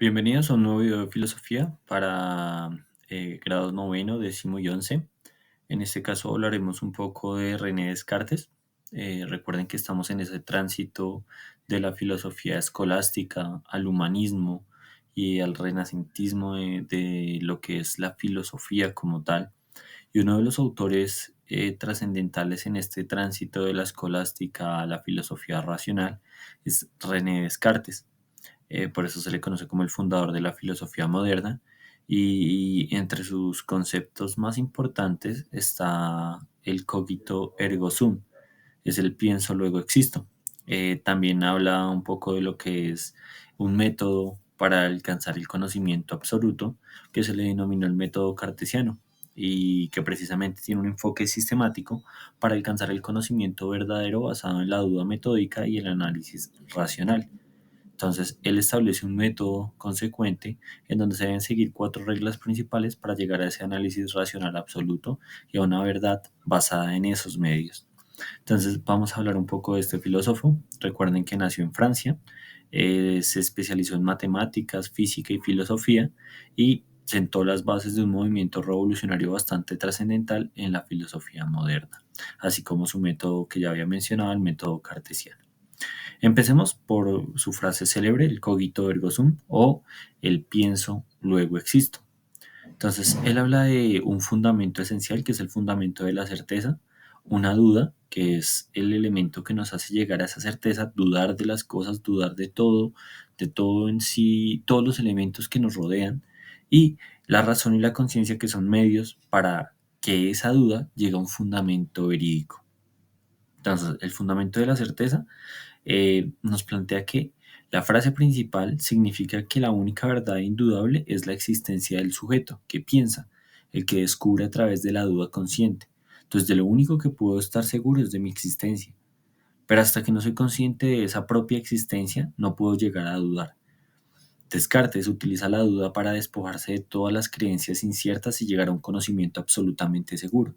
Bienvenidos a un nuevo video de filosofía para grados noveno, décimo y once. En este caso hablaremos un poco de René Descartes. Recuerden que estamos en ese tránsito de la filosofía escolástica al humanismo y al renacentismo de lo que es la filosofía como tal. Y uno de los autores trascendentales en este tránsito de la escolástica a la filosofía racional es René Descartes. Por eso se le conoce como el fundador de la filosofía moderna. Y entre sus conceptos más importantes está el cogito ergo sum, es el pienso luego existo. También habla un poco de lo que es un método para alcanzar el conocimiento absoluto, que se le denominó el método cartesiano y que precisamente tiene un enfoque sistemático para alcanzar el conocimiento verdadero basado en la duda metódica y el análisis racional. Entonces, él establece un método consecuente en donde se deben seguir cuatro reglas principales para llegar a ese análisis racional absoluto y a una verdad basada en esos medios. Entonces, vamos a hablar un poco de este filósofo. Recuerden que nació en Francia, se especializó en matemáticas, física y filosofía y sentó las bases de un movimiento revolucionario bastante trascendental en la filosofía moderna, así como su método que ya había mencionado, el método cartesiano. Empecemos por su frase célebre, el cogito ergo sum o el pienso, luego existo. Entonces, él habla de un fundamento esencial, que es el fundamento de la certeza, una duda, que es el elemento que nos hace llegar a esa certeza, dudar de las cosas, dudar de todo en sí, todos los elementos que nos rodean, y la razón y la conciencia, que son medios para que esa duda llegue a un fundamento verídico. Entonces, el fundamento de la certeza nos plantea que la frase principal significa que la única verdad indudable es la existencia del sujeto, que piensa, el que descubre a través de la duda consciente. Entonces, de lo único que puedo estar seguro es de mi existencia. Pero hasta que no soy consciente de esa propia existencia, no puedo llegar a dudar. Descartes utiliza la duda para despojarse de todas las creencias inciertas y llegar a un conocimiento absolutamente seguro.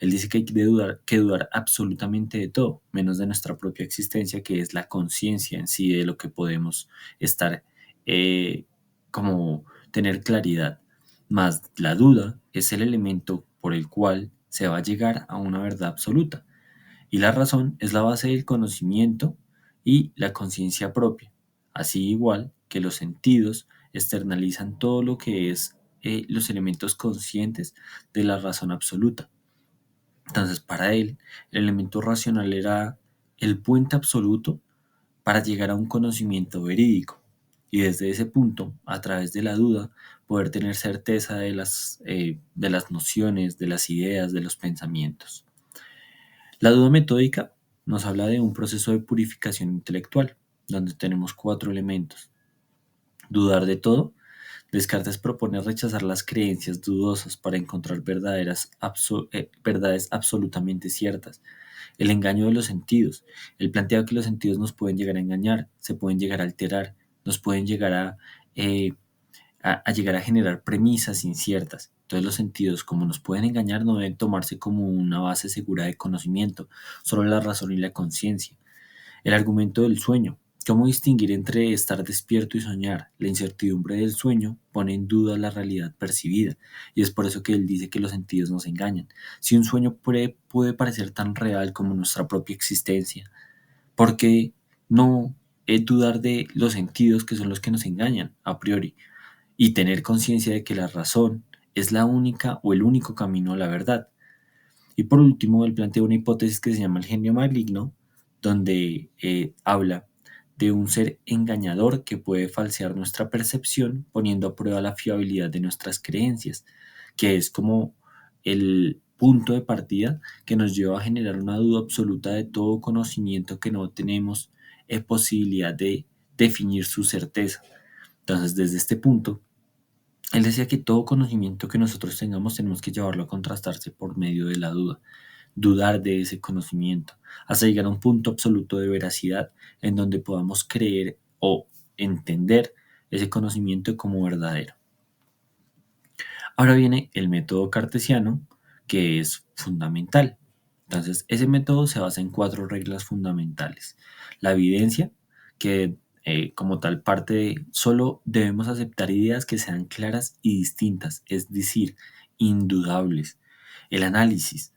Él dice que hay que dudar absolutamente de todo, menos de nuestra propia existencia, que es la conciencia en sí de lo que podemos estar, eh, como tener claridad. Más la duda es el elemento por el cual se va a llegar a una verdad absoluta. Y la razón es la base del conocimiento y la conciencia propia. Así igual que los sentidos externalizan todo lo que es los elementos conscientes de la razón absoluta. Entonces, para él, el elemento racional era el puente absoluto para llegar a un conocimiento verídico. Y desde ese punto, a través de la duda, poder tener certeza de las nociones, de las ideas, de los pensamientos. La duda metódica nos habla de un proceso de purificación intelectual, donde tenemos cuatro elementos. Dudar de todo. Descartes propone rechazar las creencias dudosas para encontrar verdades absolutamente ciertas. El engaño de los sentidos. Él plantea que los sentidos nos pueden llegar a engañar, se pueden llegar a alterar, nos pueden llegar eh, a llegar a generar premisas inciertas. Entonces los sentidos, como nos pueden engañar, no deben tomarse como una base segura de conocimiento, solo la razón y la conciencia. El argumento del sueño. ¿Cómo distinguir entre estar despierto y soñar? La incertidumbre del sueño pone en duda la realidad percibida, y es por eso que él dice que los sentidos nos engañan. Si un sueño puede parecer tan real como nuestra propia existencia, ¿por qué no dudar de los sentidos, que son los que nos engañan a priori? Y tener conciencia de que la razón es la única o el único camino a la verdad. Y por último, él plantea una hipótesis que se llama el genio maligno, donde habla de un ser engañador que puede falsear nuestra percepción poniendo a prueba la fiabilidad de nuestras creencias, que es como el punto de partida que nos lleva a generar una duda absoluta de todo conocimiento que no tenemos posibilidad de definir su certeza. Entonces, desde este punto, él decía que todo conocimiento que nosotros tengamos tenemos que llevarlo a contrastarse por medio de la duda, dudar de ese conocimiento, hasta llegar a un punto absoluto de veracidad en donde podamos creer o entender ese conocimiento como verdadero. Ahora viene el método cartesiano, que es fundamental. Entonces, ese método se basa en cuatro reglas fundamentales. La evidencia, que como tal parte de solo debemos aceptar ideas que sean claras y distintas, es decir, indudables. El análisis,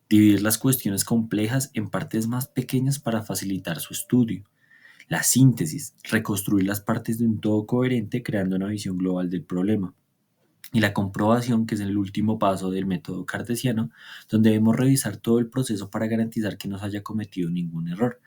dividir las cuestiones complejas en partes más pequeñas para facilitar su estudio. La síntesis, reconstruir las partes de un todo coherente creando una visión global del problema. Y la comprobación, que es el último paso del método cartesiano, donde debemos revisar todo el proceso para garantizar que no se haya cometido ningún error.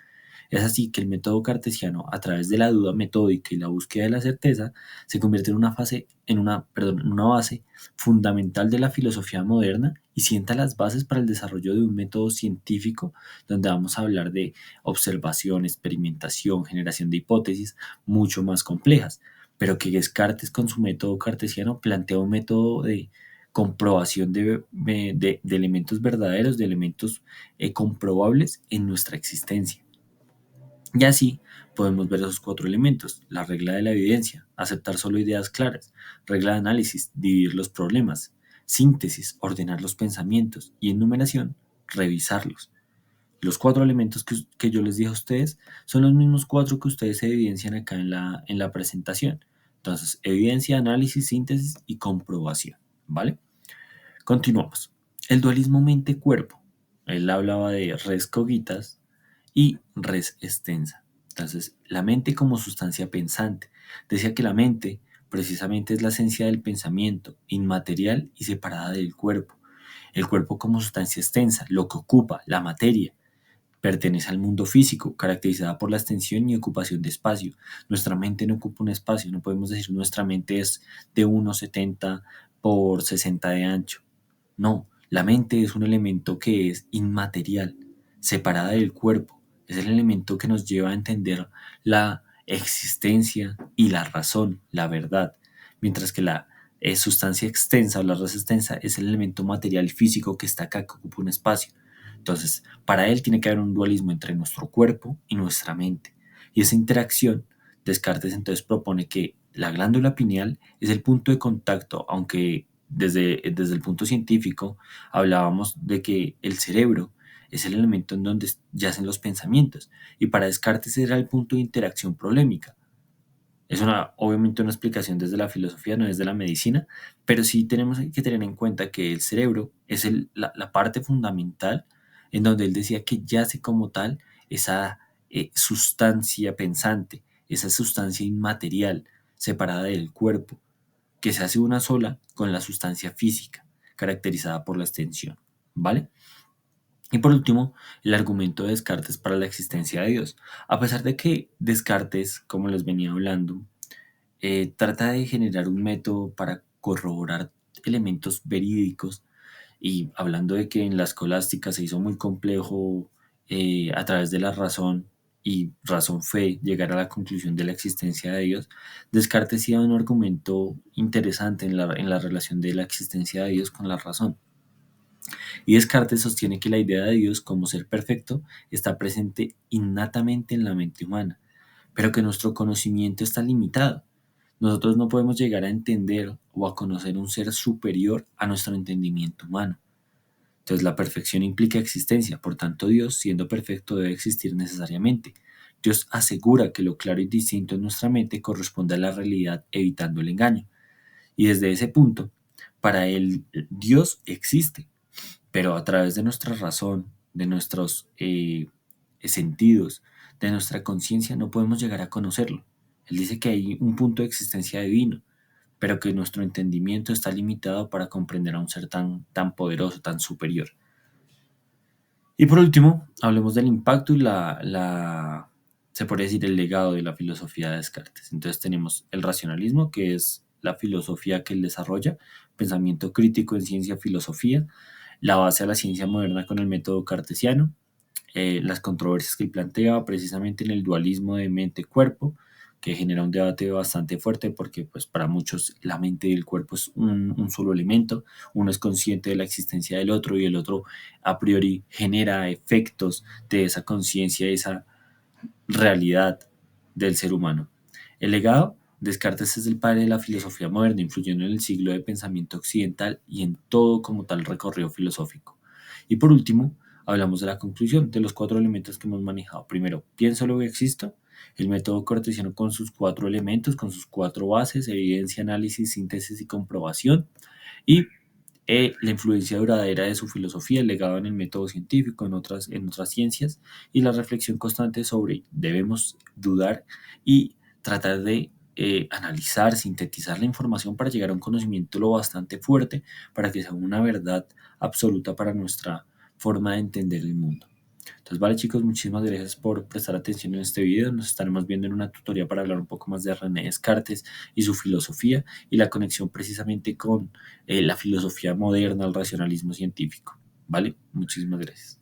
Es así que el método cartesiano, a través de la duda metódica y la búsqueda de la certeza, se convierte en una base fundamental de la filosofía moderna y sienta las bases para el desarrollo de un método científico donde vamos a hablar de observación, experimentación, generación de hipótesis mucho más complejas, pero que Descartes con su método cartesiano plantea un método de comprobación de elementos verdaderos, de elementos comprobables en nuestra existencia. Y así podemos ver esos cuatro elementos: la regla de la evidencia, aceptar solo ideas claras; regla de análisis, dividir los problemas; síntesis, ordenar los pensamientos; y enumeración, revisarlos. Los cuatro elementos que yo les dije a ustedes son los mismos cuatro que ustedes evidencian acá en la presentación. Entonces, evidencia, análisis, síntesis y comprobación. ¿Vale? Continuamos. El dualismo mente-cuerpo. Él hablaba de res cogitas y res extensa. Entonces, la mente como sustancia pensante. Decía que la mente precisamente es la esencia del pensamiento, inmaterial y separada del cuerpo. El cuerpo como sustancia extensa, lo que ocupa, la materia, pertenece al mundo físico, caracterizada por la extensión y ocupación de espacio. Nuestra mente no ocupa un espacio, no podemos decir nuestra mente es de 1,70 por 60 de ancho. No, la mente es un elemento que es inmaterial, separada del cuerpo. Es el elemento que nos lleva a entender la existencia y la razón, la verdad. Mientras que la sustancia extensa o la resistencia es el elemento material físico que está acá, que ocupa un espacio. Entonces, para él tiene que haber un dualismo entre nuestro cuerpo y nuestra mente. Y esa interacción, Descartes entonces propone que la glándula pineal es el punto de contacto, aunque desde el punto científico hablábamos de que el cerebro es el elemento en donde yacen los pensamientos, y para Descartes era el punto de interacción problemática. Es obviamente una explicación desde la filosofía, no desde la medicina, pero sí tenemos que tener en cuenta que el cerebro es la parte fundamental en donde él decía que yace como tal esa sustancia pensante, esa sustancia inmaterial separada del cuerpo, que se hace una sola con la sustancia física, caracterizada por la extensión. ¿Vale? Y por último, el argumento de Descartes para la existencia de Dios. A pesar de que Descartes, como les venía hablando, trata de generar un método para corroborar elementos verídicos, y hablando de que en la escolástica se hizo muy complejo a través de la razón y razón-fe llegar a la conclusión de la existencia de Dios, Descartes hacía un argumento interesante en la relación de la existencia de Dios con la razón. Y Descartes sostiene que la idea de Dios como ser perfecto está presente innatamente en la mente humana, pero que nuestro conocimiento está limitado. Nosotros no podemos llegar a entender o a conocer un ser superior a nuestro entendimiento humano. Entonces la perfección implica existencia, por tanto Dios, siendo perfecto, debe existir necesariamente. Dios asegura que lo claro y distinto en nuestra mente corresponde a la realidad, evitando el engaño. Y desde ese punto, para él Dios existe, pero a través de nuestra razón, de nuestros sentidos, de nuestra conciencia, no podemos llegar a conocerlo. Él dice que hay un punto de existencia divino, pero que nuestro entendimiento está limitado para comprender a un ser tan poderoso, tan superior. Y por último, hablemos del impacto y se podría decir, el legado de la filosofía de Descartes. Entonces tenemos el racionalismo, que es la filosofía que él desarrolla, pensamiento crítico en ciencia, filosofía, la base a la ciencia moderna con el método cartesiano, las controversias que él plantea precisamente en el dualismo de mente-cuerpo, que genera un debate bastante fuerte porque pues, para muchos la mente y el cuerpo es un solo elemento. Uno es consciente de la existencia del otro y el otro a priori genera efectos de esa conciencia, de esa realidad del ser humano. El legado: Descartes es el padre de la filosofía moderna, influyendo en el siglo de pensamiento occidental y en todo como tal recorrido filosófico. Y por último, hablamos de la conclusión de los cuatro elementos que hemos manejado. Primero, pienso, luego existo. El método cartesiano con sus 4 elementos, con sus 4 bases: evidencia, análisis, síntesis y comprobación. Y la influencia duradera de su filosofía, el legado en el método científico, en otras ciencias, y la reflexión constante sobre debemos dudar y tratar de analizar, sintetizar la información para llegar a un conocimiento lo bastante fuerte para que sea una verdad absoluta para nuestra forma de entender el mundo. Entonces, vale chicos, muchísimas gracias por prestar atención en este video. Nos estaremos viendo en una tutoría para hablar un poco más de René Descartes y su filosofía y la conexión precisamente con la filosofía moderna, el racionalismo científico. ¿Vale? Muchísimas gracias.